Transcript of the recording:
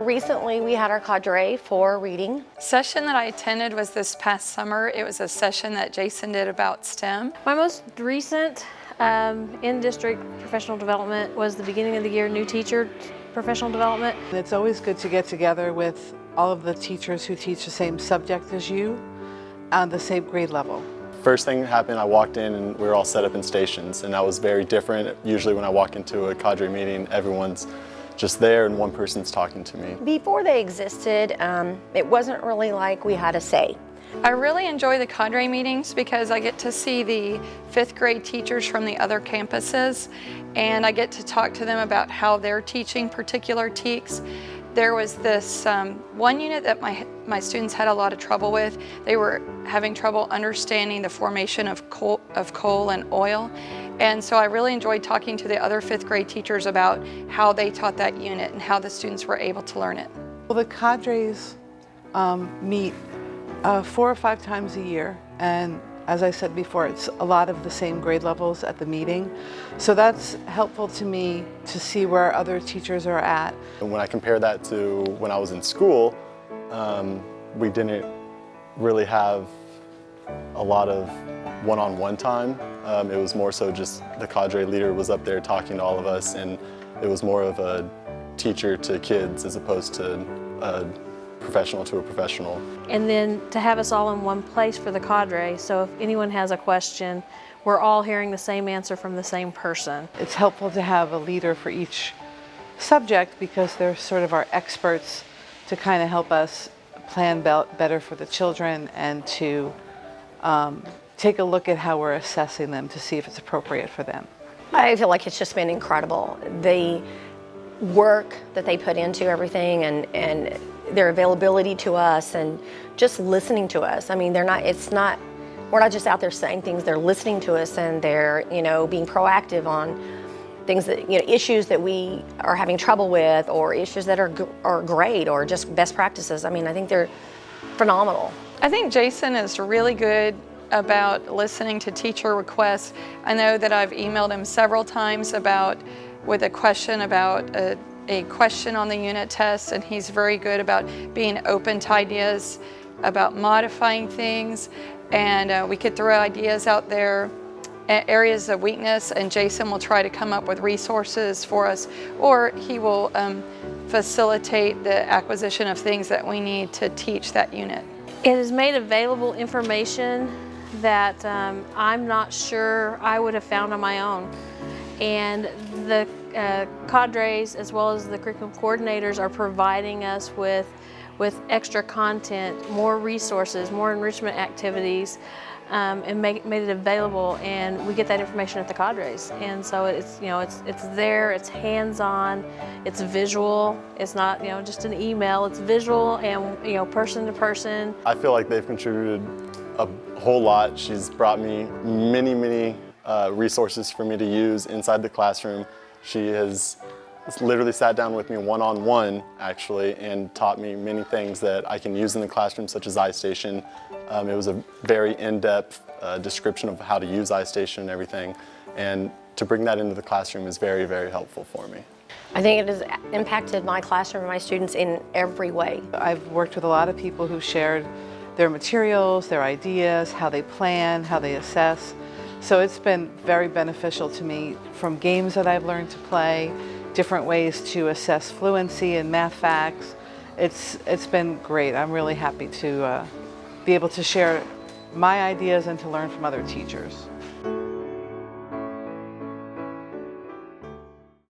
Recently, we had our Cadre for reading. Session that I attended was this past summer. It was a session that Jason did about STEM. My most recent in-district professional development was the beginning of the year new teacher professional development. It's always good to get together with all of the teachers who teach the same subject as you on the same grade level. First thing that happened, I walked in and we were all set up in stations, and that was very different. Usually when I walk into a Cadre meeting, everyone's just there and one person's talking to me. Before they existed, it wasn't really like we had a say. I really enjoy the Cadre meetings because I get to see the 5th grade teachers from the other campuses, and I get to talk to them about how they're teaching particular TEKs. There was this one unit that my students had a lot of trouble with. They were having trouble understanding the formation of coal and oil. And so I really enjoyed talking to the other 5th grade teachers about how they taught that unit and how the students were able to learn it. Well, the Cadres meet 4 or 5 times a year, and as I said before, it's a lot of the same grade levels at the meeting. So that's helpful to me to see where other teachers are at. And when I compare that to when I was in school, we didn't really have a lot of one-on-one time. It was more so just the Cadre leader was up there talking to all of us, and it was more of a teacher to kids as opposed to a professional to a professional. And then to have us all in one place for the Cadre, so if anyone has a question, we're all hearing the same answer from the same person. It's helpful to have a leader for each subject because they're sort of our experts to kind of help us plan better for the children and to take a look at how we're assessing them to see if it's appropriate for them. I feel like it's just been incredible. The work that they put into everything and their availability to us and just listening to us. I mean, we're not just out there saying things, they're listening to us, and they're, being proactive on things that, issues that we are having trouble with, or issues that are great, or just best practices. I mean, I think they're phenomenal. I think Jason is really good about listening to teacher requests. I know that I've emailed him several times with a question about a question on the unit test, and he's very good about being open to ideas, about modifying things, and we could throw ideas out there, areas of weakness, and Jason will try to come up with resources for us, or he will facilitate the acquisition of things that we need to teach that unit. It has made available information that I'm not sure I would have found on my own. And the Cadres, as well as the curriculum coordinators, are providing us with extra content, more resources, more enrichment activities, and made it available. And we get that information at the Cadres. And so it's there, it's hands-on, it's visual. It's not just an email. It's visual and person to person. I feel like they've contributed a whole lot. She's brought me many resources for me to use inside the classroom. She has literally sat down with me one-on-one, actually, and taught me many things that I can use in the classroom, such as iStation. It was a very in-depth description of how to use iStation and everything, and to bring that into the classroom is very, very helpful for me. I think it has impacted my classroom and my students in every way. I've worked with a lot of people who shared their materials, their ideas, how they plan, how they assess. So it's been very beneficial to me, from games that I've learned to play, different ways to assess fluency and math facts. It's been great. I'm really happy to be able to share my ideas and to learn from other teachers.